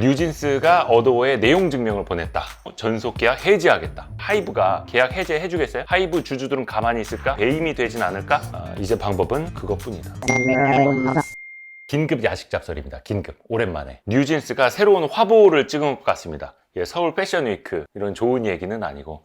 뉴진스가 어도어에 내용 증명을 보냈다. 전속 계약 해지하겠다. 하이브가 계약 해제 해주겠어요? 하이브 주주들은 가만히 있을까? 배임이 되진 않을까? 이제 방법은 그것뿐이다. 긴급 야식 잡설입니다. 긴급. 오랜만에. 뉴진스가 새로운 화보를 찍은 것 같습니다. 서울 패션위크 이런 좋은 얘기는 아니고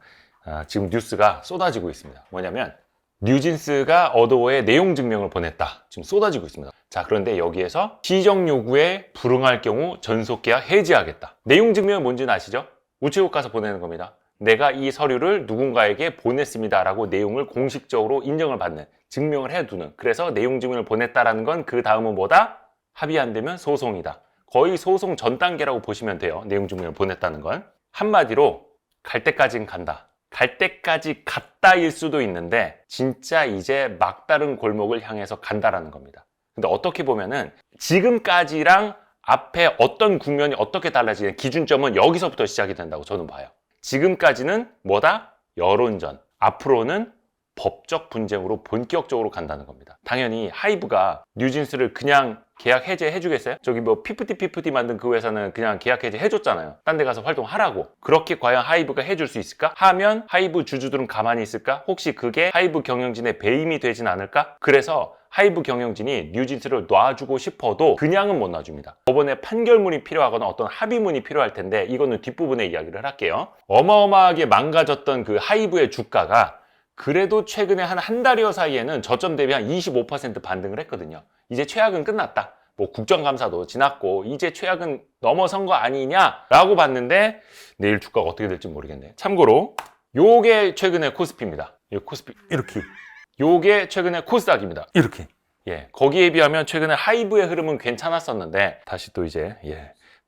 지금 뉴스가 쏟아지고 있습니다. 뭐냐면 뉴진스가 어도어에 내용 증명을 보냈다. 지금 쏟아지고 있습니다. 자, 그런데 여기에서 시정 요구에 불응할 경우 전속 계약 해지하겠다. 내용 증명이 뭔지는 아시죠? 우체국 가서 보내는 겁니다. 내가 이 서류를 누군가에게 보냈습니다 라고 내용을 공식적으로 인정을 받는, 증명을 해두는. 그래서 내용 증명을 보냈다라는 건 그 다음은 뭐다? 합의 안 되면 소송이다. 거의 소송 전 단계라고 보시면 돼요. 내용 증명을 보냈다는 건. 한마디로 갈 때까지는 간다. 갈 때까지 갔다일 수도 있는데 진짜 이제 막다른 골목을 향해서 간다라는 겁니다. 근데 어떻게 보면은 지금까지랑 앞에 어떤 국면이 어떻게 달라지는 기준점은 여기서부터 시작이 된다고 저는 봐요. 지금까지는 뭐다? 여론전. 앞으로는 법적 분쟁으로 본격적으로 간다는 겁니다. 당연히 하이브가 뉴진스를 그냥 계약 해제 해주겠어요? 저기 뭐 피프티 만든 그 회사는 그냥 계약 해제 해줬잖아요. 딴 데 가서 활동하라고. 그렇게 과연 하이브가 해줄 수 있을까? 하면 하이브 주주들은 가만히 있을까? 혹시 그게 하이브 경영진의 배임이 되진 않을까? 그래서 하이브 경영진이 뉴진스를 놔주고 싶어도 그냥은 못 놔줍니다. 법원의 판결문이 필요하거나 어떤 합의문이 필요할 텐데 이거는 뒷부분에 이야기를 할게요. 어마어마하게 망가졌던 그 하이브의 주가가 그래도 최근에 한 달여 사이에는 저점 대비 한 25% 반등을 했거든요. 이제 최악은 끝났다. 뭐 국정감사도 지났고 이제 최악은 넘어선 거 아니냐라고 봤는데 내일 주가가 어떻게 될지 모르겠네. 참고로 요게 최근에 코스피입니다. 이 코스피 이렇게. 요게 최근에 코스닥입니다. 이렇게. 거기에 비하면 최근에 하이브의 흐름은 괜찮았었는데 다시 또 이제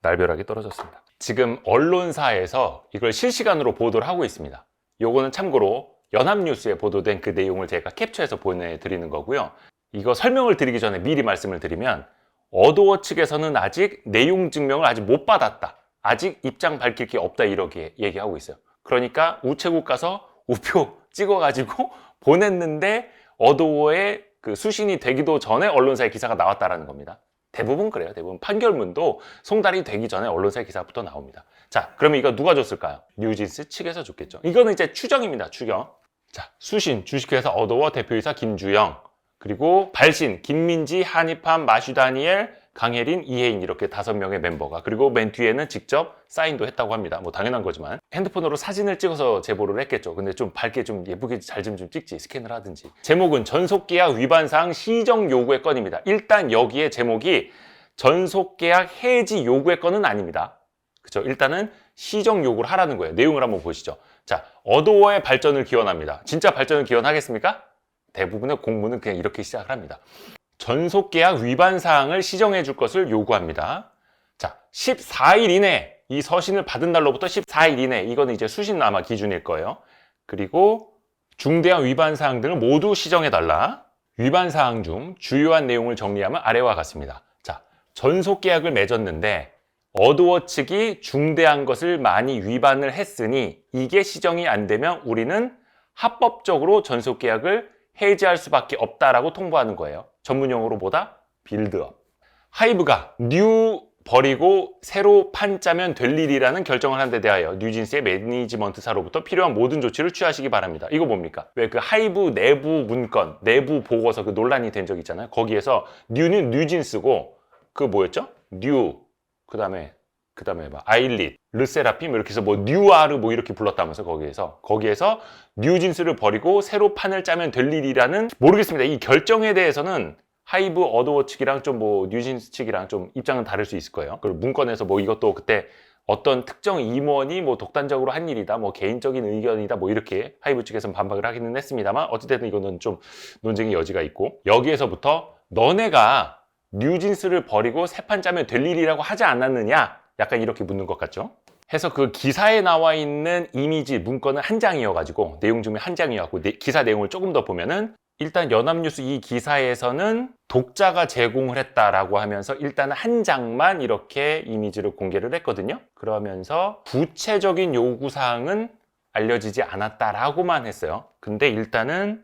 날벼락이 떨어졌습니다. 지금 언론사에서 이걸 실시간으로 보도를 하고 있습니다. 요거는 참고로 연합뉴스에 보도된 그 내용을 제가 capture해서 보내드리는 거고요. 이거 설명을 드리기 전에 미리 말씀을 드리면 어도어 측에서는 아직 내용 증명을 아직 못 받았다. 아직 입장 밝힐 게 없다 이렇게 얘기하고 있어요. 그러니까 우체국 가서 우표 찍어가지고 보냈는데 어도어에 그 수신이 되기도 전에 언론사의 기사가 나왔다라는 겁니다. 대부분 그래요. 대부분 판결문도 송달이 되기 전에 언론사의 기사부터 나옵니다. 자, 그러면 이거 누가 줬을까요? 뉴진스 측에서 줬겠죠. 이거는 이제 추정입니다. 추정. 자, 수신 주식회사 어도어 대표이사 김주영, 그리고 발신 김민지, 한입함, 마슈다니엘, 강혜린, 이혜인 이렇게 5명의 멤버가, 그리고 맨 뒤에는 직접 사인도 했다고 합니다. 뭐 당연한 거지만 핸드폰으로 사진을 찍어서 제보를 했겠죠. 근데 좀 밝게 좀 예쁘게 잘 좀 찍지, 스캔을 하든지. 제목은 전속계약 위반사항 시정 요구의 건입니다. 일단 여기에 제목이 전속계약 해지 요구의 건은 아닙니다. 그렇죠? 일단은 시정 요구를 하라는 거예요. 내용을 한번 보시죠. 자, 어도어의 발전을 기원합니다. 진짜 발전을 기원하겠습니까? 대부분의 공문은 그냥 이렇게 시작을 합니다. 전속계약 위반 사항을 시정해 줄 것을 요구합니다. 자, 14일 이내, 이 서신을 받은 날로부터 14일 이내, 이거는 이제 수신 아마 기준일 거예요. 그리고 중대한 위반 사항 등을 모두 시정해 달라. 위반 사항 중 주요한 내용을 정리하면 아래와 같습니다. 자, 전속계약을 맺었는데 어도어 측이 중대한 것을 많이 위반을 했으니 이게 시정이 안 되면 우리는 합법적으로 전속계약을 해지할 수밖에 없다라고 통보하는 거예요. 전문용어로 뭐다? 빌드업. 하이브가 뉴 버리고 새로 판 짜면 될 일이라는 결정을 한 데 대하여 뉴진스의 매니지먼트사로부터 필요한 모든 조치를 취하시기 바랍니다. 이거 뭡니까? 왜 그 하이브 내부 문건, 내부 보고서 그 논란이 된 적 있잖아요. 거기에서 뉴는 뉴진스고 그 뭐였죠? 뉴 그다음에 막 아일릿, 르세라핌 이렇게 해서 뭐 뉴아르 뭐 이렇게 불렀다면서 거기에서 뉴진스를 버리고 새로 판을 짜면 될 일이라는, 모르겠습니다. 이 결정에 대해서는 하이브 어도어 측이랑 좀 뭐 뉴진스 측이랑 좀 입장은 다를 수 있을 거예요. 그리고 문건에서 뭐 이것도 그때 어떤 특정 임원이 뭐 독단적으로 한 일이다, 뭐 개인적인 의견이다, 뭐 이렇게 하이브 측에서는 반박을 하기는 했습니다만 어찌됐든 이거는 좀 논쟁의 여지가 있고, 여기에서부터 너네가 뉴진스를 버리고 새 판 짜면 될 일이라고 하지 않았느냐? 약간 이렇게 묻는 것 같죠? 해서 그 기사에 나와 있는 이미지 문건은 한 장이어가지고 내용 중에 한 장이었고 기사 내용을 조금 더 보면은 일단 연합뉴스 이 기사에서는 독자가 제공을 했다라고 하면서 일단 한 장만 이렇게 이미지를 공개를 했거든요. 그러면서 구체적인 요구사항은 알려지지 않았다라고만 했어요. 근데 일단은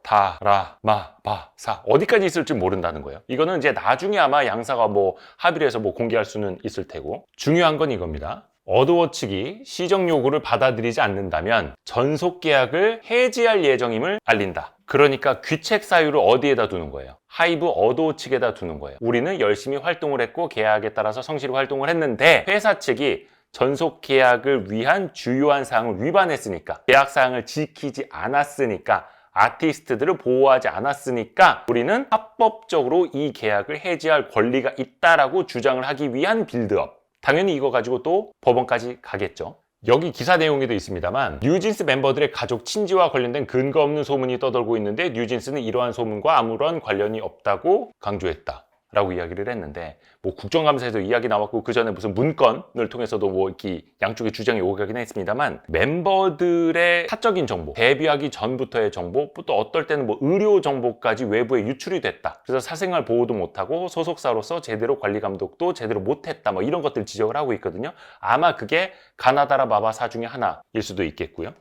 다라마바사 어디까지 있을지 모른다는 거예요. 이거는 이제 나중에 아마 양사가 뭐 합의를 해서 뭐 공개할 수는 있을 테고, 중요한 건 이겁니다. 어도어 측이 시정 요구를 받아들이지 않는다면 전속 계약을 해지할 예정임을 알린다. 그러니까 귀책 사유를 어디에다 두는 거예요? 하이브 어도어 측에다 두는 거예요. 우리는 열심히 활동을 했고 계약에 따라서 성실히 활동을 했는데 회사 측이 전속 계약을 위한 주요한 사항을 위반했으니까, 계약 사항을 지키지 않았으니까, 아티스트들을 보호하지 않았으니까 우리는 합법적으로 이 계약을 해지할 권리가 있다라고 주장을 하기 위한 빌드업. 당연히 이거 가지고 또 법원까지 가겠죠. 여기 기사 내용에도 있습니다만 뉴진스 멤버들의 가족 친지와 관련된 근거 없는 소문이 떠돌고 있는데 뉴진스는 이러한 소문과 아무런 관련이 없다고 강조했다 라고 이야기를 했는데, 뭐 국정감사에서 이야기 나왔고 그 전에 무슨 문건을 통해서도 뭐 이렇게 양쪽의 주장이 오가긴 했습니다만, 멤버들의 사적인 정보, 데뷔하기 전부터의 정보, 또 어떨 때는 뭐 의료 정보까지 외부에 유출이 됐다. 그래서 사생활 보호도 못하고 소속사로서 제대로 관리 감독도 제대로 못했다. 뭐 이런 것들 지적을 하고 있거든요. 아마 그게 가나다라 마바사 중에 하나일 수도 있겠고요.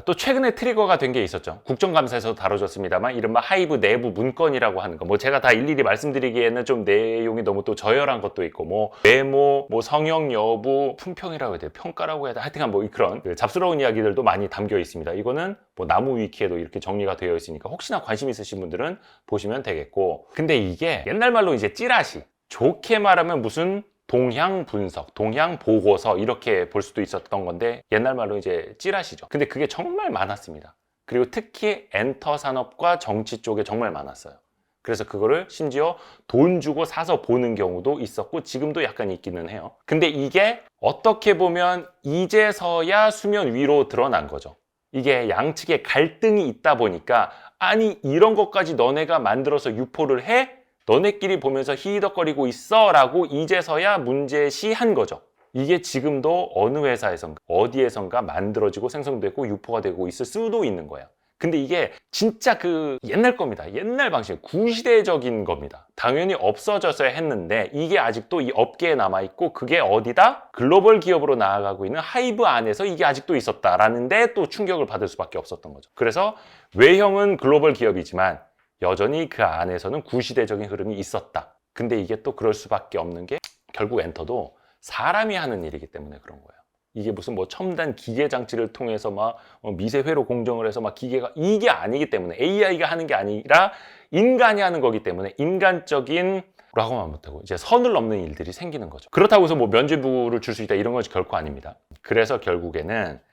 또 최근에 트리거가 된 게 있었죠. 국정감사에서 다뤄졌습니다만 이른바 하이브 내부 문건이라고 하는 거, 뭐 제가 다 일일이 말씀드리기에는 좀 내용이 너무 또 저열한 것도 있고, 뭐 외모, 뭐 성형 여부, 품평이라고 해야 돼요, 평가라고 해야 돼, 하여튼간 뭐 그런 잡스러운 이야기들도 많이 담겨 있습니다. 이거는 뭐 나무 위키에도 이렇게 정리가 되어 있으니까 혹시나 관심 있으신 분들은 보시면 되겠고, 근데 이게 옛날 말로 이제 찌라시, 좋게 말하면 무슨 동향 분석, 동향 보고서 이렇게 볼 수도 있었던 건데, 옛날 말로 이제 찌라시죠. 근데 그게 정말 많았습니다. 그리고 특히 엔터 산업과 정치 쪽에 정말 많았어요. 그래서 그거를 심지어 돈 주고 사서 보는 경우도 있었고 지금도 약간 있기는 해요. 근데 이게 어떻게 보면 이제서야 수면 위로 드러난 거죠. 이게 양측의 갈등이 있다 보니까, 아니 이런 것까지 너네가 만들어서 유포를 해? 너네끼리 보면서 히히덕거리고 있어 라고 이제서야 문제시한 거죠. 이게 지금도 어느 회사에선가 어디에선가 만들어지고 생성되고 유포가 되고 있을 수도 있는 거예요. 근데 이게 진짜 그 옛날 겁니다. 옛날 방식, 구시대적인 겁니다. 당연히 없어졌어야 했는데 이게 아직도 이 업계에 남아있고, 그게 어디다? 글로벌 기업으로 나아가고 있는 하이브 안에서 이게 아직도 있었다라는 데 또 충격을 받을 수밖에 없었던 거죠. 그래서 외형은 글로벌 기업이지만 여전히 그 안에서는 구시대적인 흐름이 있었다. 근데 이게 또 그럴 수밖에 없는 게, 결국 엔터도 사람이 하는 일이기 때문에 그런 거예요. 이게 무슨 뭐 첨단 기계 장치를 통해서 막 미세회로 공정을 해서 막 기계가, 이게 아니기 때문에, AI가 하는 게 아니라 인간이 하는 거기 때문에 인간적인 라고 하면 못하고 이제 선을 넘는 일들이 생기는 거죠. 그렇다고 해서 뭐 면죄부를 줄 수 있다 이런 것이 결코 아닙니다. 그래서 결국에는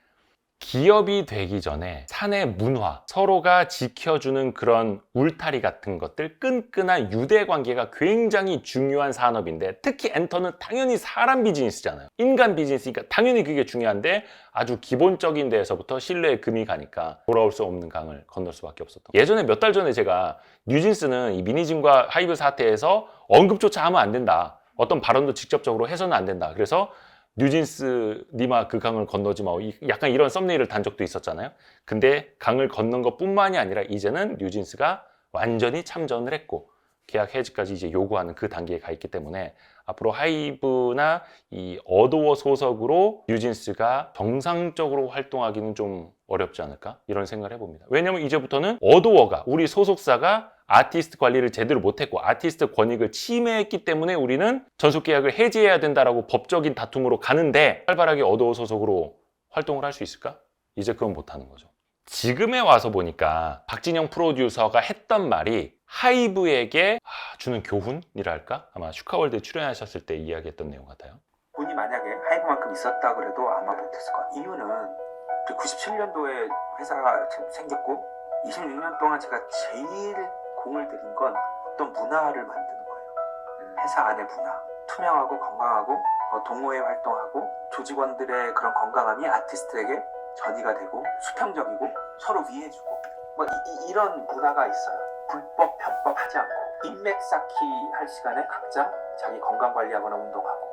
기업이 되기 전에 사내 문화, 서로가 지켜주는 그런 울타리 같은 것들, 끈끈한 유대관계가 굉장히 중요한 산업인데, 특히 엔터는 당연히 사람 비즈니스잖아요. 인간 비즈니스니까 당연히 그게 중요한데, 아주 기본적인 데에서부터 신뢰의 금이 가니까 돌아올 수 없는 강을 건널 수밖에 없었던 거예요. 예전에 몇 달 전에 제가 뉴진스는 이 미니진과 하이브 사태에서 언급조차 하면 안 된다, 어떤 발언도 직접적으로 해서는 안 된다, 그래서 뉴진스 니마 그 강을 건너지 마, 약간 이런 썸네일을 단 적도 있었잖아요. 근데 강을 건넌 것 뿐만이 아니라 이제는 뉴진스가 완전히 참전을 했고 계약 해지까지 이제 요구하는 그 단계에 가 있기 때문에, 앞으로 하이브나 이 어도어 소속으로 뉴진스가 정상적으로 활동하기는 좀 어렵지 않을까 이런 생각을 해봅니다. 왜냐면 이제부터는 어도어가, 우리 소속사가 아티스트 관리를 제대로 못했고 아티스트 권익을 침해했기 때문에 우리는 전속 계약을 해지해야 된다라고 법적인 다툼으로 가는데, 활발하게 어도어 소속으로 활동을 할 수 있을까? 이제 그건 못하는 거죠. 지금에 와서 보니까 박진영 프로듀서가 했던 말이 하이브에게 주는 교훈이랄까? 아마 슈카월드에 출연하셨을 때 이야기했던 내용 같아요. 돈이 만약에 하이브만큼 있었다 그래도 아마 못했을 거야. 이유는 97년도에 회사가 생겼고 26년 동안 제가 제일 공을 들인 건 어떤 문화를 만드는 거예요. 회사 안의 문화, 투명하고 건강하고 동호회 활동하고 조직원들의 그런 건강함이 아티스트에게 전이가 되고 수평적이고 서로 위해주고 이런 문화가 있어요. 불법 편법 하지 않고 인맥 쌓기 할 시간에 각자 자기 건강 관리하거나 운동하고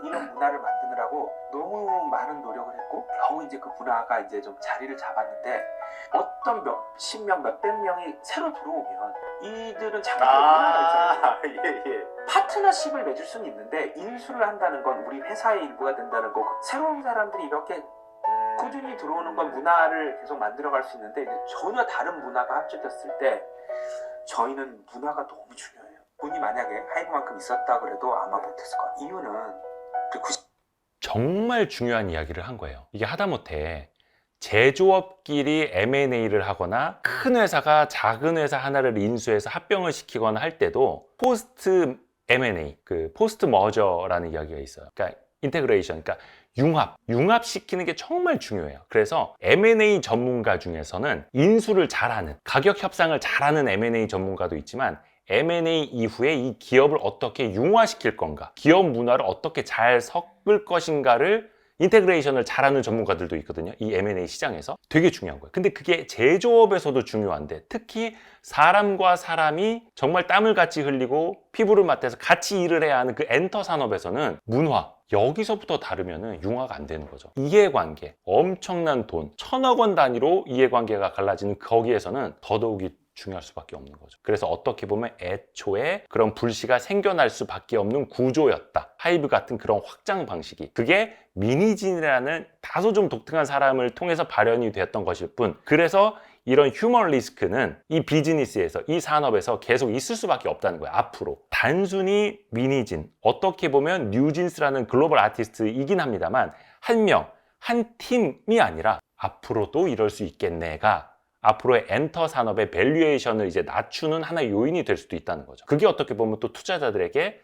이런 문화를 만드느라고 너무 많은 노력을 했고, 겨우 이제 그 문화가 이제 좀 자리를 잡았는데, 어떤 몇십 명, 몇백 명이 새로 들어오면 이들은 자기 문화가 있잖아요. 파트너십을 맺을 수는 있는데 인수를 한다는 건 우리 회사의 일부가 된다는 거, 새로운 사람들이 이렇게 꾸준히 들어오는 건 문화를 계속 만들어갈 수 있는데 이제 전혀 다른 문화가 합쳐졌을 때 저희는 문화가 너무 중요해요. 돈이 만약에 하이브만큼 있었다 그래도 아마 못했을 거야. 이유는 정말 중요한 이야기를 한 거예요. 이게 하다못해 제조업끼리 M&A를 하거나 큰 회사가 작은 회사 하나를 인수해서 합병을 시키거나 할 때도 포스트 M&A, 그 포스트 머저라는 이야기가 있어요. 그러니까 인테그레이션, 그러니까 융합시키는 게 정말 중요해요. 그래서 M&A 전문가 중에서는 인수를 잘하는, 가격 협상을 잘하는 M&A 전문가도 있지만 M&A 이후에 이 기업을 어떻게 융화시킬 건가, 기업 문화를 어떻게 잘 섞을 것인가를 인테그레이션을 잘하는 전문가들도 있거든요. 이 M&A 시장에서 되게 중요한 거예요. 근데 그게 제조업에서도 중요한데 특히 사람과 사람이 정말 땀을 같이 흘리고 피부를 맞대서 같이 일을 해야 하는 그 엔터 산업에서는 문화, 여기서부터 다르면은 융화가 안 되는 거죠. 이해관계, 엄청난 돈, 1,000억 원 단위로 이해관계가 갈라지는 거기에서는 더더욱이 중요할 수밖에 없는 거죠. 그래서 어떻게 보면 애초에 그런 불씨가 생겨날 수밖에 없는 구조였다. 하이브 같은 그런 확장 방식이. 그게 미니진이라는 다소 좀 독특한 사람을 통해서 발현이 되었던 것일 뿐. 그래서 이런 휴먼 리스크는 이 비즈니스에서, 이 산업에서 계속 있을 수밖에 없다는 거예요. 앞으로. 단순히 미니진, 어떻게 보면 뉴진스라는 글로벌 아티스트이긴 합니다만 한 명, 한 팀이 아니라 앞으로도 이럴 수 있겠네가 앞으로의 엔터 산업의 밸류에이션을 이제 낮추는 하나의 요인이 될 수도 있다는 거죠. 그게 어떻게 보면 또 투자자들에게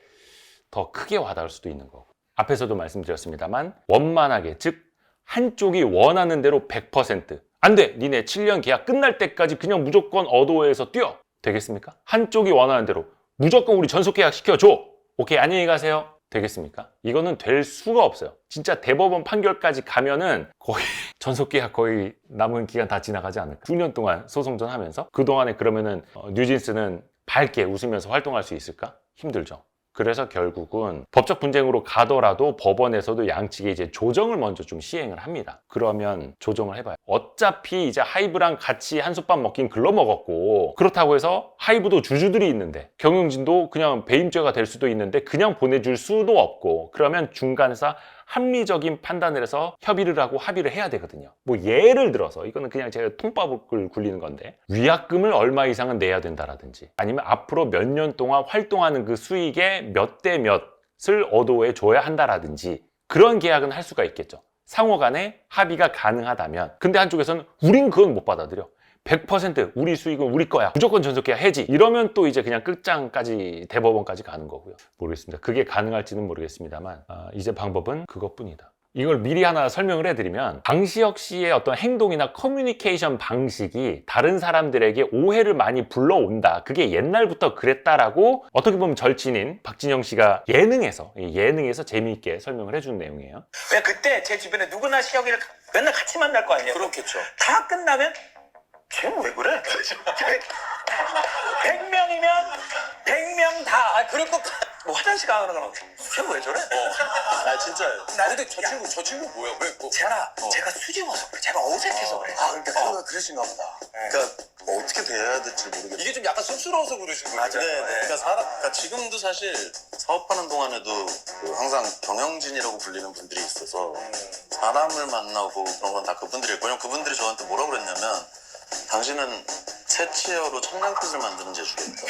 더 크게 와닿을 수도 있는 거고. 앞에서도 말씀드렸습니다만 원만하게, 즉 한쪽이 원하는 대로 100% 안 돼! 니네 7년 계약 끝날 때까지 그냥 무조건 어도어에서 뛰어! 되겠습니까? 한쪽이 원하는 대로 무조건 우리 전속 계약 시켜줘! 오케이, 안녕히 가세요. 되겠습니까? 이거는 될 수가 없어요. 진짜 대법원 판결까지 가면은 거의 전속계약 거의 남은 기간 다 지나가지 않을까. 9년 동안 소송전 하면서 그동안에 그러면은 뉴진스는 밝게 웃으면서 활동할 수 있을까? 힘들죠. 그래서 결국은 법적 분쟁으로 가더라도 법원에서도 양측에 이제 조정을 먼저 좀 시행을 합니다. 그러면 조정을 해봐요. 어차피 이제 하이브랑 같이 한솥밥 먹긴 글러먹었고, 그렇다고 해서 하이브도 주주들이 있는데 경영진도 그냥 배임죄가 될 수도 있는데 그냥 보내줄 수도 없고, 그러면 중간에서 합리적인 판단을 해서 협의를 하고 합의를 해야 되거든요. 뭐 예를 들어서 이거는 그냥 제가 통밥을 굴리는 건데 위약금을 얼마 이상은 내야 된다라든지, 아니면 앞으로 몇 년 동안 활동하는 그 수익의 몇 대 몇을 어도에 줘야 한다라든지, 그런 계약은 할 수가 있겠죠. 상호 간에 합의가 가능하다면. 근데 한쪽에서는 우린 그건 못 받아들여. 100% 우리 수익은 우리 거야. 무조건 전속계약 해지. 이러면 또 이제 그냥 끝장까지, 대법원까지 가는 거고요. 모르겠습니다. 그게 가능할지는 모르겠습니다만 이제 방법은 그것뿐이다. 이걸 미리 하나 설명을 해드리면, 방시혁 씨의 어떤 행동이나 커뮤니케이션 방식이 다른 사람들에게 오해를 많이 불러온다. 그게 옛날부터 그랬다라고 어떻게 보면 절친인 박진영 씨가 예능에서 재미있게 설명을 해준 내용이에요. 왜 그때 제 주변에 누구나 시혁이를 맨날 같이 만날 거 아니에요? 그렇겠죠. 다 끝나면 쟤는 왜 그래? 100명이면 100명 다. 아, 그럴 거 뭐 화장실 가는 건 쟤는 왜 저래? 아 진짜요. 나는 근데 저 친구 뭐야? 왜 뭐? 제가 수줍어서 그래. 제가 어색해서 그래. 아 그러니까 친구가 그러신가 보다. 그러니까 뭐 어떻게 대해야 될지 모르겠어요. 이게 좀 약간 쑥스러워서 그러신 거예요. 네, 네. 그러니까 지금도 사실 사업하는 동안에도 그 항상 경영진이라고 불리는 분들이 있어서 사람을 만나고 그런 건 다 그분들이 있고, 그분들이 저한테 뭐라고 그랬냐면, 당신은 새치어로 청량빛을 만드는 재주가 있다.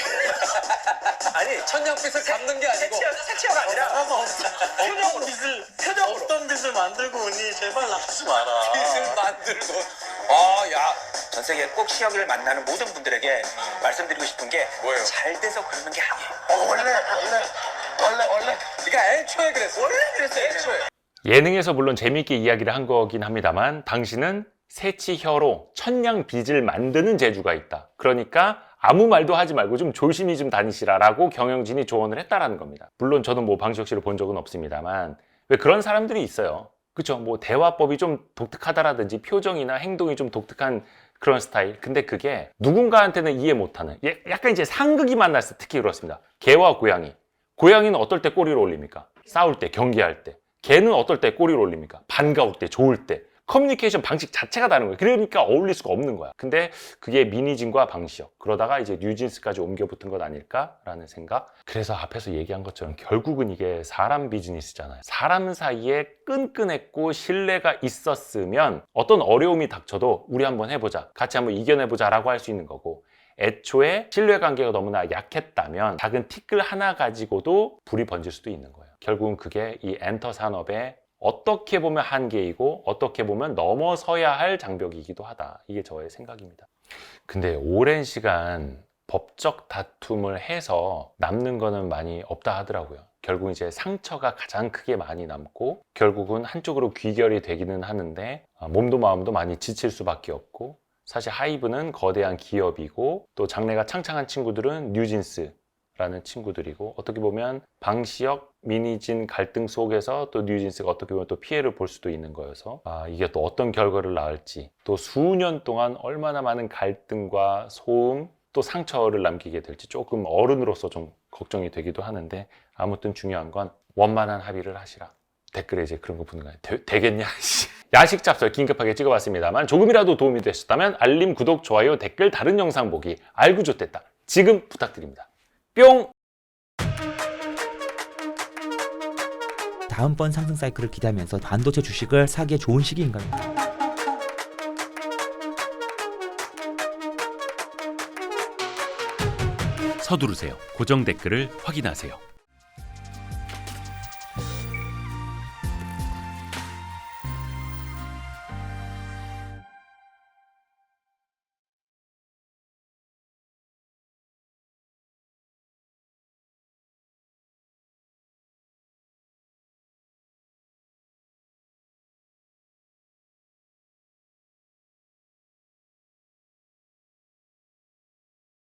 아니, 천냥빛을 잡는 게 아니고 색치어가 아니라 표정으로 어떤 빛을 만들고 오니 제발 나가지 마라. 빛을 만들고. 야, 전 세계 꼭 시혁이를 만나는 모든 분들에게 말씀드리고 싶은 게 뭐예요? 잘 돼서 그러는 게 아니에요. 원래. 그러니까 애초에 그랬어. 원래 그랬어요. 애초에. 예능에서 물론 재미있게 이야기를 한 거긴 합니다만, 당신은 새치혀로 천냥빚을 만드는 재주가 있다. 그러니까 아무 말도 하지 말고 좀 조심히 좀 다니시라라고 경영진이 조언을 했다라는 겁니다. 물론 저는 뭐 방시혁 씨를 본 적은 없습니다만 왜 그런 사람들이 있어요. 그쵸? 뭐 대화법이 좀 독특하다라든지 표정이나 행동이 좀 독특한 그런 스타일. 근데 그게 누군가한테는 이해 못하는, 약간 이제 상극이 만났을 때 특히 그렇습니다. 개와 고양이. 고양이는 어떨 때 꼬리를 올립니까? 싸울 때, 경계할 때. 개는 어떨 때 꼬리를 올립니까? 반가울 때, 좋을 때. 커뮤니케이션 방식 자체가 다른 거예요. 그러니까 어울릴 수가 없는 거야. 근데 그게 미니진과 방시혁, 그러다가 이제 뉴진스까지 옮겨 붙은 것 아닐까라는 생각. 그래서 앞에서 얘기한 것처럼 결국은 이게 사람 비즈니스잖아요. 사람 사이에 끈끈했고 신뢰가 있었으면 어떤 어려움이 닥쳐도 우리 한번 해보자, 같이 한번 이겨내보자 라고 할 수 있는 거고, 애초에 신뢰관계가 너무나 약했다면 작은 티끌 하나 가지고도 불이 번질 수도 있는 거예요. 결국은 그게 이 엔터 산업의 어떻게 보면 한계이고 어떻게 보면 넘어서야 할 장벽이기도 하다. 이게 저의 생각입니다. 근데 오랜 시간 법적 다툼을 해서 남는 거는 많이 없다 하더라고요. 결국 이제 상처가 가장 크게 많이 남고 결국은 한쪽으로 귀결이 되기는 하는데 몸도 마음도 많이 지칠 수밖에 없고, 사실 하이브는 거대한 기업이고 또 장래가 창창한 친구들은 뉴진스라는 친구들이고, 어떻게 보면 방시혁, 미니진 갈등 속에서 또 뉴진스가 어떻게 보면 또 피해를 볼 수도 있는 거여서 이게 또 어떤 결과를 낳을지, 또 수년 동안 얼마나 많은 갈등과 소음 또 상처를 남기게 될지 조금 어른으로서 좀 걱정이 되기도 하는데, 아무튼 중요한 건 원만한 합의를 하시라. 댓글에 이제 그런 거 붙는 거예요. 되겠냐? 야식 잡설 긴급하게 찍어봤습니다만 조금이라도 도움이 되셨다면 알림, 구독, 좋아요, 댓글, 다른 영상 보기, 알고 좋댔다 지금 부탁드립니다. 뿅! 다음번 상승 사이클을 기대하면서 반도체 주식을 사기에 좋은 시기인가요? 서두르세요. 고정 댓글을 확인하세요.